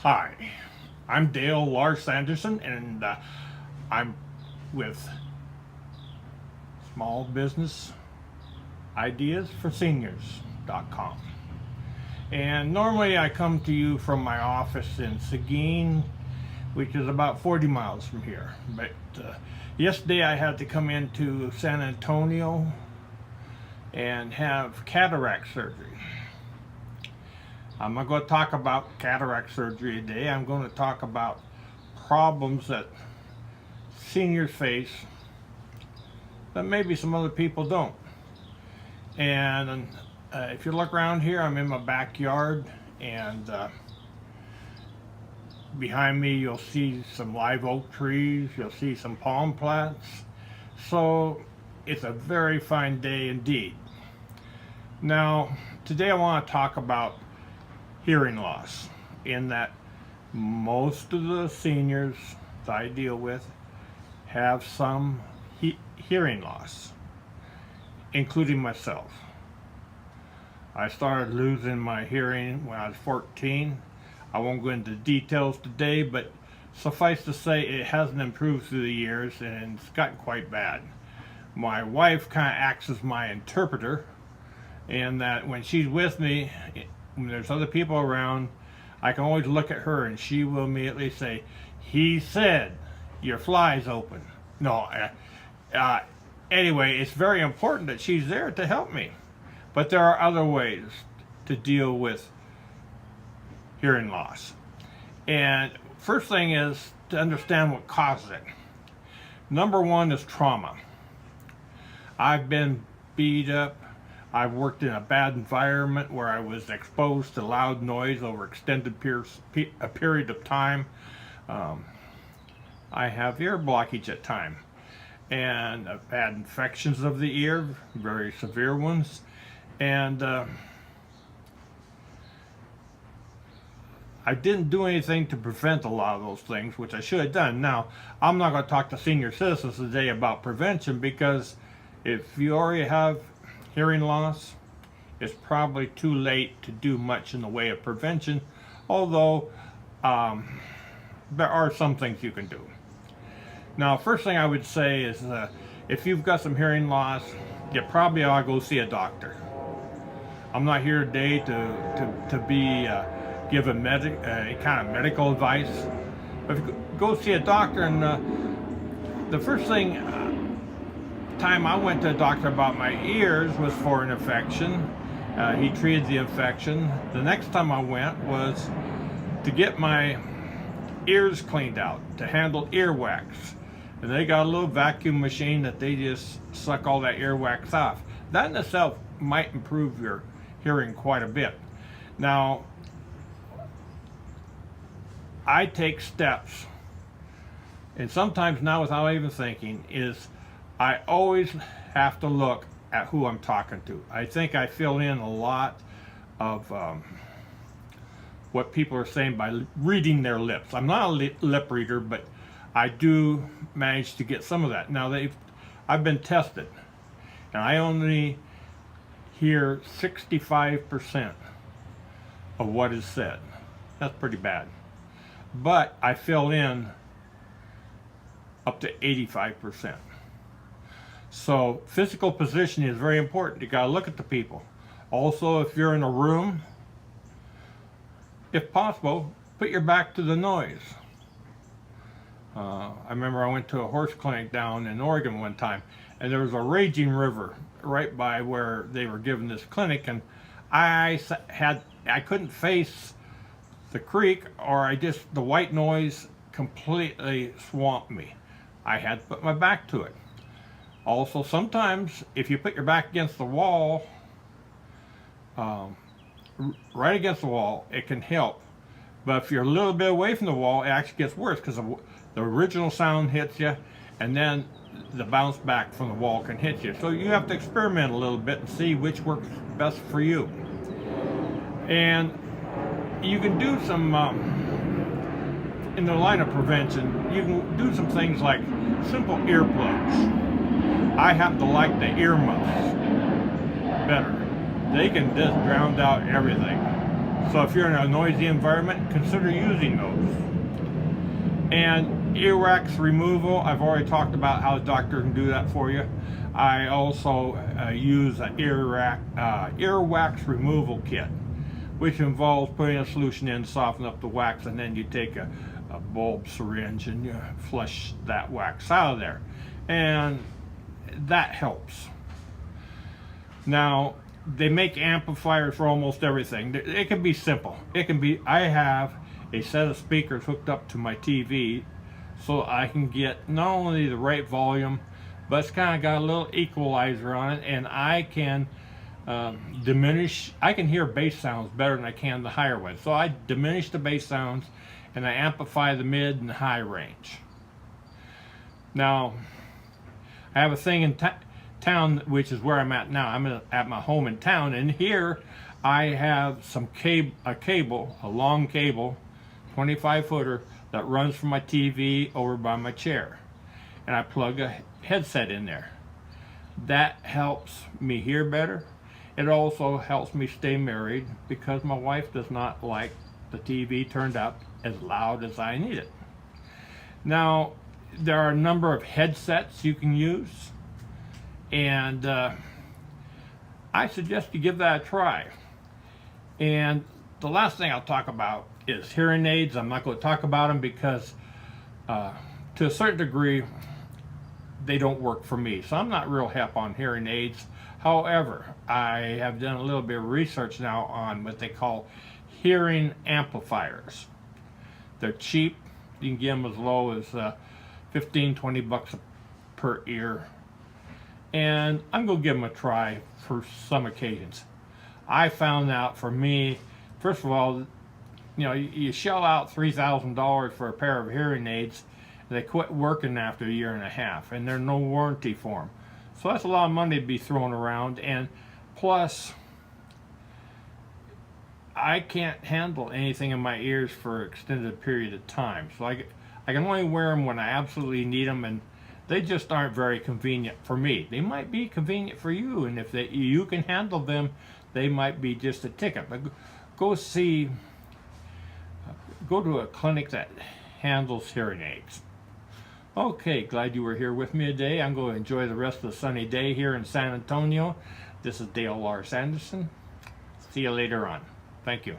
Hi, I'm Dale Lars Sanderson, and I'm with Small Business Ideas for Seniors.com. And normally I come to you from my office in Seguin, which is about 40 miles from here. But yesterday I had to come into San Antonio and have cataract surgery. I'm not going to talk about cataract surgery today. I'm going to talk about problems that seniors face that maybe some other people don't. And if you look around here, I'm in my backyard, and behind me you'll see some live oak trees, you'll see some palm plants. So it's a very fine day indeed. Now, today I want to talk about hearing loss, in that most of the seniors that I deal with have some hearing loss, including myself. I started losing my hearing when I was 14. I won't go into details today, but suffice to say it hasn't improved through the years, and it's gotten quite bad. My wife kind of acts as my interpreter, and that when she's with me, when there's other people around, I can always look at her and she will immediately say, "He said your fly's open." No, anyway, it's very important that she's there to help me. But there are other ways to deal with hearing loss. And first thing is to understand what causes it. Number one is trauma. I've been beat up. I've worked in a bad environment where I was exposed to loud noise over extended a period of time. I have ear blockage at times, and I've had infections of the ear, very severe ones, and I didn't do anything to prevent a lot of those things, which I should have done. Now, I'm not going to talk to senior citizens today about prevention, because if you already have hearing loss, it's probably too late to do much in the way of prevention, although there are some things you can do. Now, first thing I would say is if you've got some hearing loss, you probably ought to go see a doctor. I'm not here today to be given kind of medical advice, but if you go see a doctor, and the first time I went to a doctor about my ears was for an infection. He treated the infection. The next time I went was to get my ears cleaned out, to handle earwax. And they got a little vacuum machine that they just suck all that earwax off. That in itself might improve your hearing quite a bit. Now, I take steps, and sometimes now without even thinking, is I always have to look at who I'm talking to. I think I fill in a lot of what people are saying by reading their lips. I'm not a lip reader, but I do manage to get some of that. Now, I've been tested, and I only hear 65% of what is said. That's pretty bad. But I fill in up to 85%. So physical position is very important. You got to look at the people. Also, if you're in a room, if possible, put your back to the noise. I remember I went to a horse clinic down in Oregon one time, and there was a raging river right by where they were giving this clinic, and I couldn't face the creek, or the white noise completely swamped me. I had to put my back to it. Also, sometimes if you put your back against the wall, right against the wall, it can help. But if you're a little bit away from the wall, it actually gets worse, because the original sound hits you, and then the bounce back from the wall can hit you. So you have to experiment a little bit and see which works best for you. And you can do some, in the line of prevention, you can do some things like simple earplugs. I happen to like the earmuffs better. They can just drown out everything. So if you're in a noisy environment, consider using those. And earwax removal, I've already talked about how the doctor can do that for you. I also use an earwax removal kit, which involves putting a solution in, soften up the wax, and then you take a bulb syringe and you flush that wax out of there. And that helps. Now, they make amplifiers for almost everything. It can be simple. It can be, I have a set of speakers hooked up to my TV so I can get not only the right volume, but it's kind of got a little equalizer on it, and I can I can hear bass sounds better than I can the higher ones. So I diminish the bass sounds and I amplify the mid and high range. Now, I have a thing in town, which is where I'm at now. I'm at my home in town, and here I have some a long cable, 25-footer, that runs from my TV over by my chair, and I plug a headset in there. That helps me hear better. It also helps me stay married because my wife does not like the TV turned up as loud as I need it. Now, there are a number of headsets you can use, and I suggest you give that a try. And the last thing I'll talk about is hearing aids. I'm not going to talk about them because to a certain degree they don't work for me, so I'm not real hip on hearing aids. However, I have done a little bit of research now on what they call hearing amplifiers. They're cheap. You can get them as low as 15, 20 bucks per ear, and I'm going to give them a try for some occasions. I found out for me, first of all, you know, you shell out $3,000 for a pair of hearing aids, and they quit working after a year and a half, and there's no warranty for them. So that's a lot of money to be thrown around, and plus, I can't handle anything in my ears for an extended period of time. So I can only wear them when I absolutely need them, and they just aren't very convenient for me. They might be convenient for you, and if you can handle them, they might be just a ticket. But go to a clinic that handles hearing aids. Okay, glad you were here with me today. I'm going to enjoy the rest of the sunny day here in San Antonio. This is Dale Lars Anderson. See you later on. Thank you.